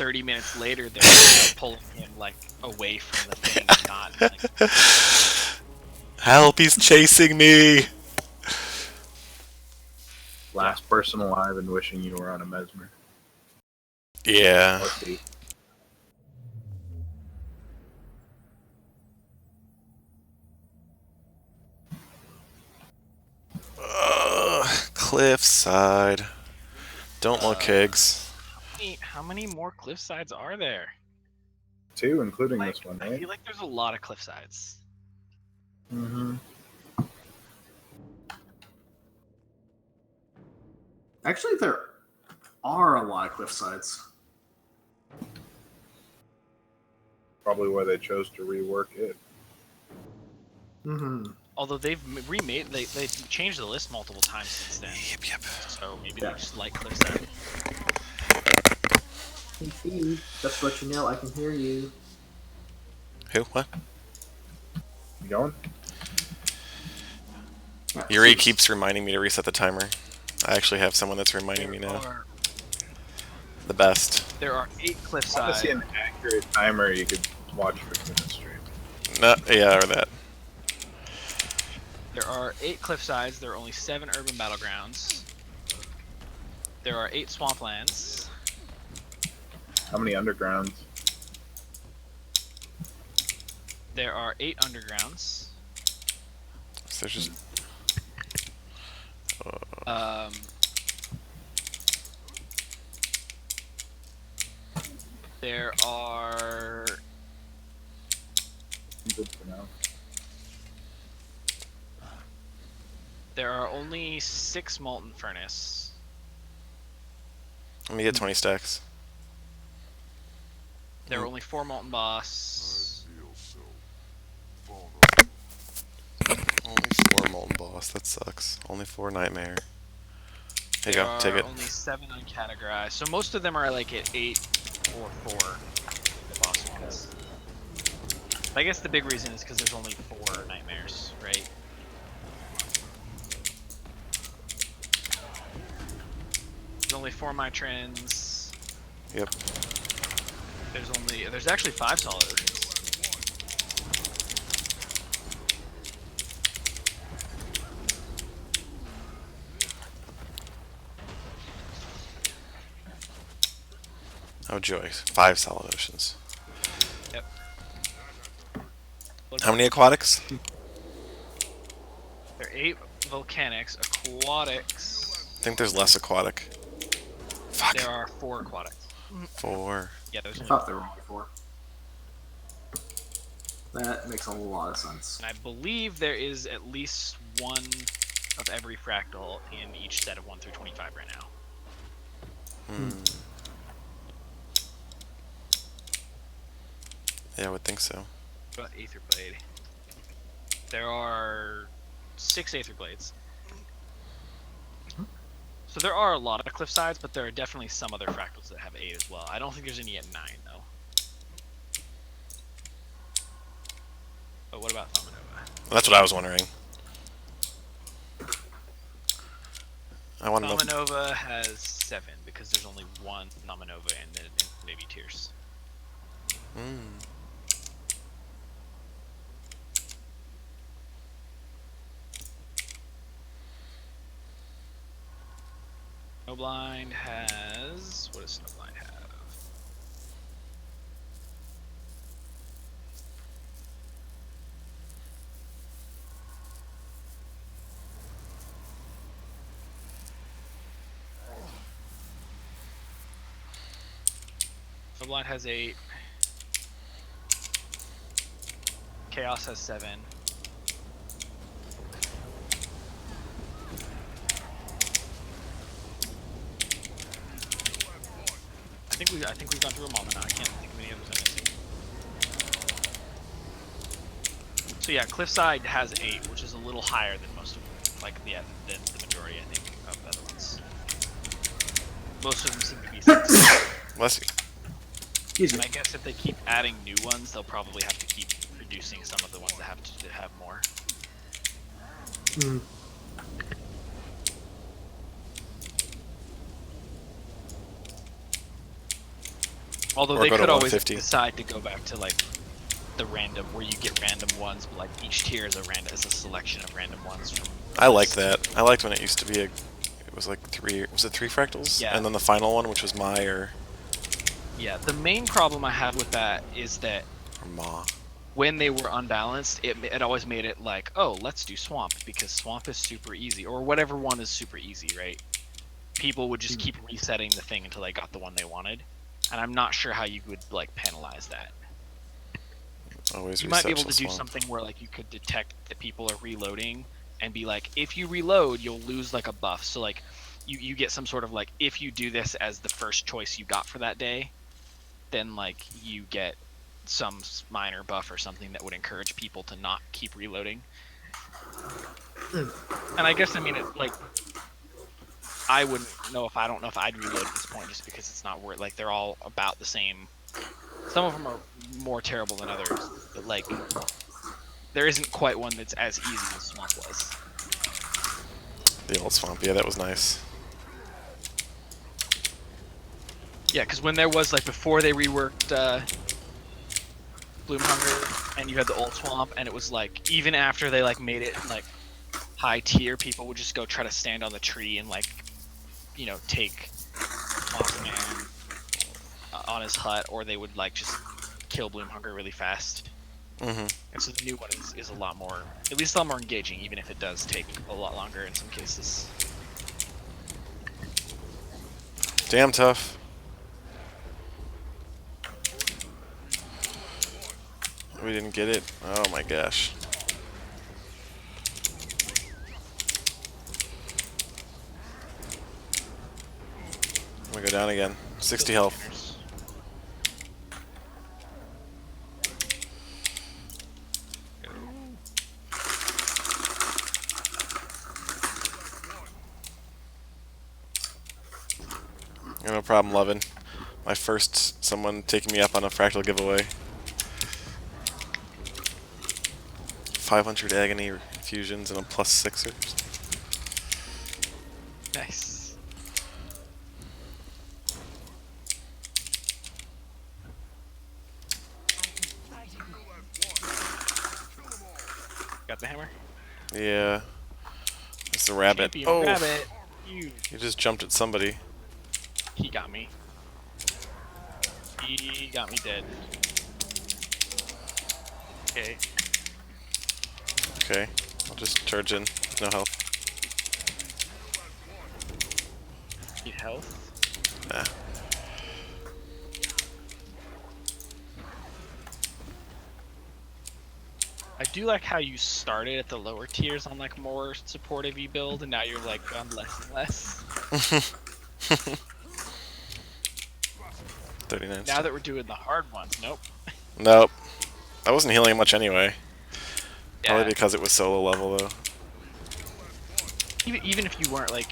30 minutes later, they're pulling him like away from the thing, and not like. Help! He's chasing me. Last person alive and wishing you were on a mesmer. Yeah. Let's see. Cliffside. Don't look, Higgs. How many more cliff sides are there? 2, including Like, this one, I right? feel like there's a lot of cliff sides. Mm-hmm. Actually, there are a lot of cliff sides. Probably why they chose to rework it. Mm-hmm. Although they've remade, they changed the list multiple times since then. Yep. So maybe they just like cliffside. Hey, Steve, just to let you know, I can hear you. Who? What? You going? Yeah, Yuri Steve's- keeps reminding me to reset the timer. I actually have someone that's reminding me now. The best. There are 8 cliff I want to sides. see an accurate timer you could watch for the stream. No, yeah, or that. There are 8 cliff sides. There are only 7 urban battlegrounds. There are 8 swamplands. How many undergrounds? There are 8 undergrounds. So there's just. There are Good for now. There are only 6 molten furnace. Let me get 20 stacks. There are only 4 molten boss. Only 4 molten boss. That sucks. Only 4 nightmare. Here you There go. Take are it. only 7 uncategorized. So most of them are like at 8 or 4. The boss ones. I guess the big reason is because there's only 4 nightmares, right? There's only 4 mitrins. Yep. There's actually 5 solid oceans. Oh joy. 5 solid oceans. Yep. How many aquatics? There are 8 volcanics, aquatics. I think there's less aquatic. Fuck. There are 4 aquatics. 4. Yeah, there's I only thought there were only 4. That makes a lot of sense. And I believe there is at least 1 of every fractal in each set of 1 through 25 right now. Yeah, I would think so. About Aether Blade. There are 6 Aether Blades. So there are a lot of cliff sides, but there are definitely some other fractals that have 8 as well. I don't think there's any at 9 though. But what about Thamanova? That's what I was wondering. I want to know. Thamanova has 7 because there's only 1 Thamanova in the Infinity tiers. Snowblind has... What does Snowblind have? Snowblind has 8. Chaos has 7. I think we've gone through them all now. I can't think of any others I'm missing. So yeah, Cliffside has 8, which is a little higher than most of them. Like than the majority, I think, of the other ones. Most of them seem to be 6. Bless you. Excuse And me. I guess if they keep adding new ones, they'll probably have to keep reducing some of the ones that have more. Although Or they go to could always 150. decide to go back to like the random, where you get random ones, but like each tier is a selection of random ones from. I liked that. I liked when it used to be it was like 3, was it 3 fractals? Yeah. And then the final one, which was my or Yeah, the main problem I have with that is that Ma. when they were unbalanced, it always made it like, oh, let's do swamp because swamp is super easy, or whatever one is super easy, right? People would just keep resetting the thing until they got the one they wanted, and I'm not sure how you would like penalize that. Always You might be reset able to till do swamp. something where like you could detect that people are reloading and be like, if you reload, you'll lose like a buff. So like you get some sort of like, if you do this as the first choice you got for that day, then like you get some minor buff or something that would encourage people to not keep reloading. And I guess, I mean, it, like, I wouldn't know if I don't know if I'd reload at this point just because it's not worth, like, they're all about the same. Some of them are more terrible than others, but like there isn't quite one that's as easy as Swamp was. The old swamp, yeah, that was nice. Yeah, because when there was like, before they reworked Bloom Hunger and you had the old Swamp, and it was like, even after they like made it like high tier, people would just go try to stand on the tree and like, you know, take Moss Man on his hut, or they would like just kill Bloom Hunger really fast. Mm-hmm. And so the new one is a lot more, at least a lot more engaging, even if it does take a lot longer in some cases. Damn tough. We didn't get it. Oh my gosh. I'm gonna go down again. 60 health. Containers. No problem, loving. My first someone taking me up on a fractal giveaway. 500 agony fusions and a +6er. Nice. Got the hammer? Yeah. It's the rabbit. Champion Oh! rabbit. You. You just jumped at somebody. He got me. He got me dead. Okay. Okay. I'll just charge in. No health. Need health. Nah. I do like how you started at the lower tiers on like more supportive build, and now you're like on less and less. 39. Now that we're doing the hard ones, nope. Nope. I wasn't healing much anyway. Probably Yeah. because it was solo level though. Even if you weren't like,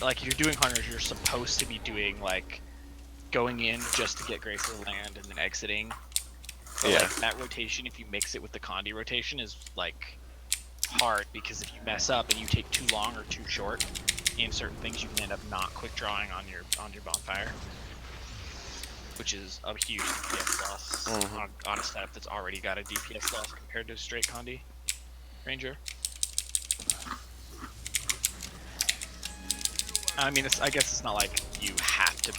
like you're doing hunters, you're supposed to be doing like going in just to get Grace of the Land and then exiting. But Yeah. like that rotation, if you mix it with the Condi rotation, is like hard, because if you mess up and you take too long or too short in certain things, you can end up not quick drawing on your bonfire, which is a huge DPS loss on a setup that's already got a DPS loss compared to a straight Condi Ranger. I mean, I guess it's not like you have to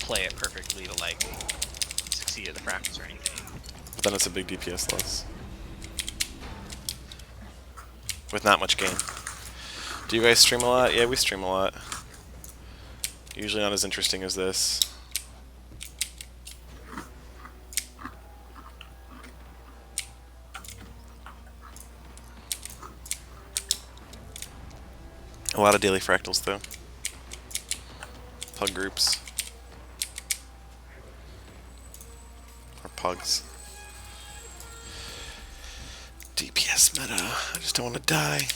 play it perfectly to like succeed at the Fractals or anything. But then it's a big DPS loss. With not much gain. Do you guys stream a lot? Yeah, we stream a lot. Usually not as interesting as this. A lot of daily fractals though. Pug groups. Or pugs. DPS meta. I just don't want to die.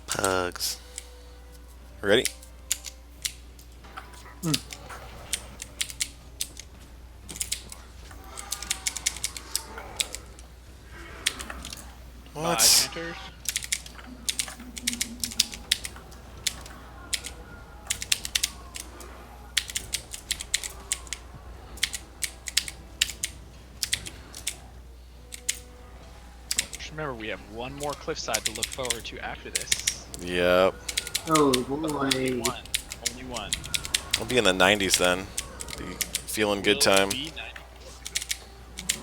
Pugs. Ready? What? Hunters. Remember, we have one more cliffside to look forward to after this. Yep. Oh Only boy. one. Only one. I'll be in the 90s then. Be feeling good Will time. Be 90.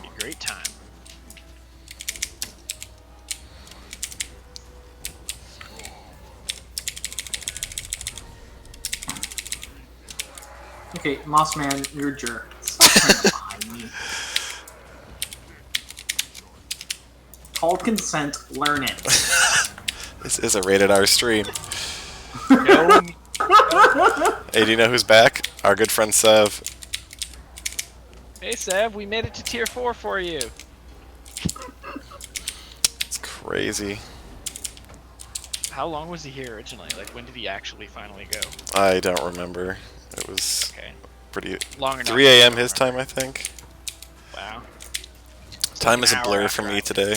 Be a great time. Okay, Moss Man, you're a jerk. Stop trying to behind me. Called consent, learn it. This is a rated R stream. No. Hey, do you know who's back? Our good friend Sev. Hey, Sev, we made it to tier 4 for you. It's crazy. How long was he here originally? Like, when did he actually finally go? I don't remember. It was Okay. pretty... Long enough. 3 a.m. his time, I think. Wow. Time An is a hour blur after for me I- today.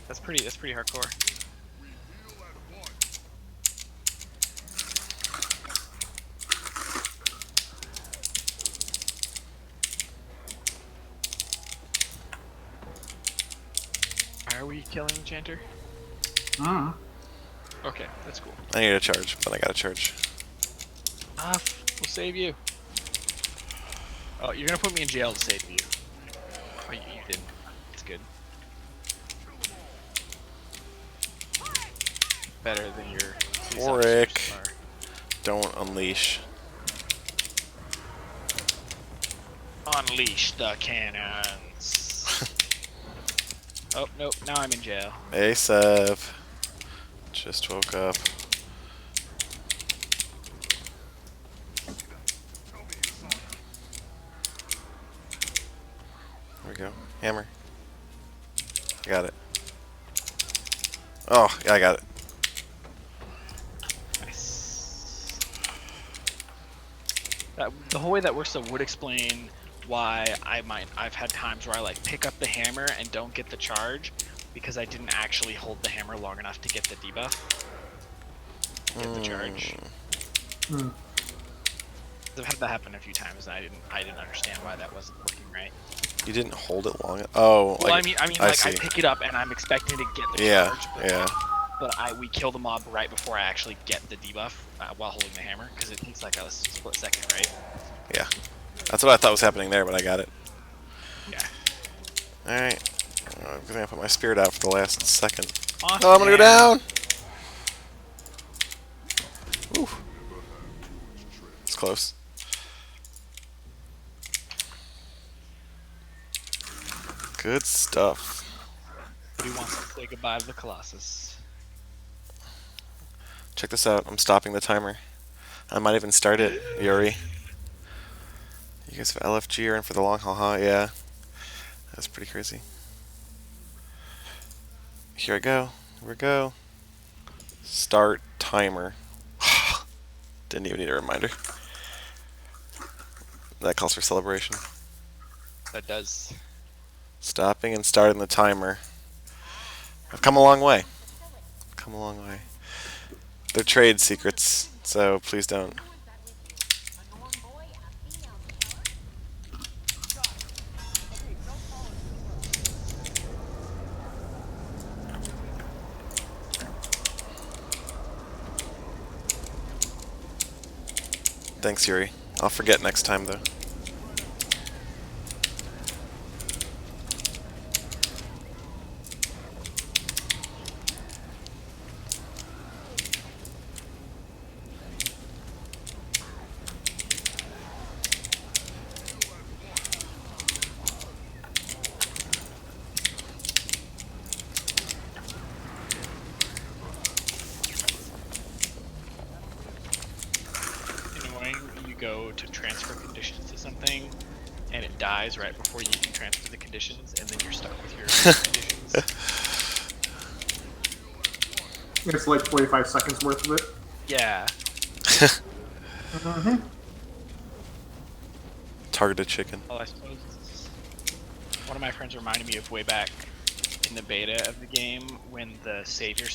That's pretty hardcore. Are we killing Enchanter? Mm. Okay, that's cool. I need a charge, but I got a charge. We'll save you. Oh, you're gonna put me in jail to save you. Oh, you didn't. It's good. Better than your police Warwick. officers are. Don't unleash. Unleash the cannons. Oh, nope, now I'm in jail. Hey, Sev. Just woke up. There we go. Hammer. I got it. Oh, yeah, I got it. Nice. The whole way that works though would explain why I've had times where I like pick up the hammer and don't get the charge because I didn't actually hold the hammer long enough to get the debuff. Get the charge. Mm. I've had that happen a few times and I didn't understand why that wasn't working right. You didn't hold it long. Oh, Well, like, I mean, I like I see. pick it up and I'm expecting to get the Yeah, charge, yeah. but we kill the mob right before I actually get the debuff while holding the hammer because it takes like a split second, right? Yeah. That's what I thought was happening there, but I got it. Yeah. Alright. I'm gonna put my spirit out for the last second. Awesome. Oh, I'm gonna go down! Ooh. It's close. Good stuff. But he wants to say goodbye to the Colossus. Check this out. I'm stopping the timer. I might even start it, Yuri. You guys have LFG are in for the long haul, huh? Yeah. That's pretty crazy. Here I go. Here we go. Start timer. Didn't even need a reminder. That calls for celebration. That does. Stopping and starting the timer. I've come a long way. Come a long way. They're trade secrets, so please don't. Thanks, Yuri. I'll forget next time, though. Annoying, you go to transfer conditions to something, and it dies right before you can transfer the conditions, and then you're stuck with your conditions. It's like 45 seconds worth of it. Yeah. Mm-hmm. Targeted chicken. Well, I suppose one of my friends reminded me of way back in the beta of the game when the save yourself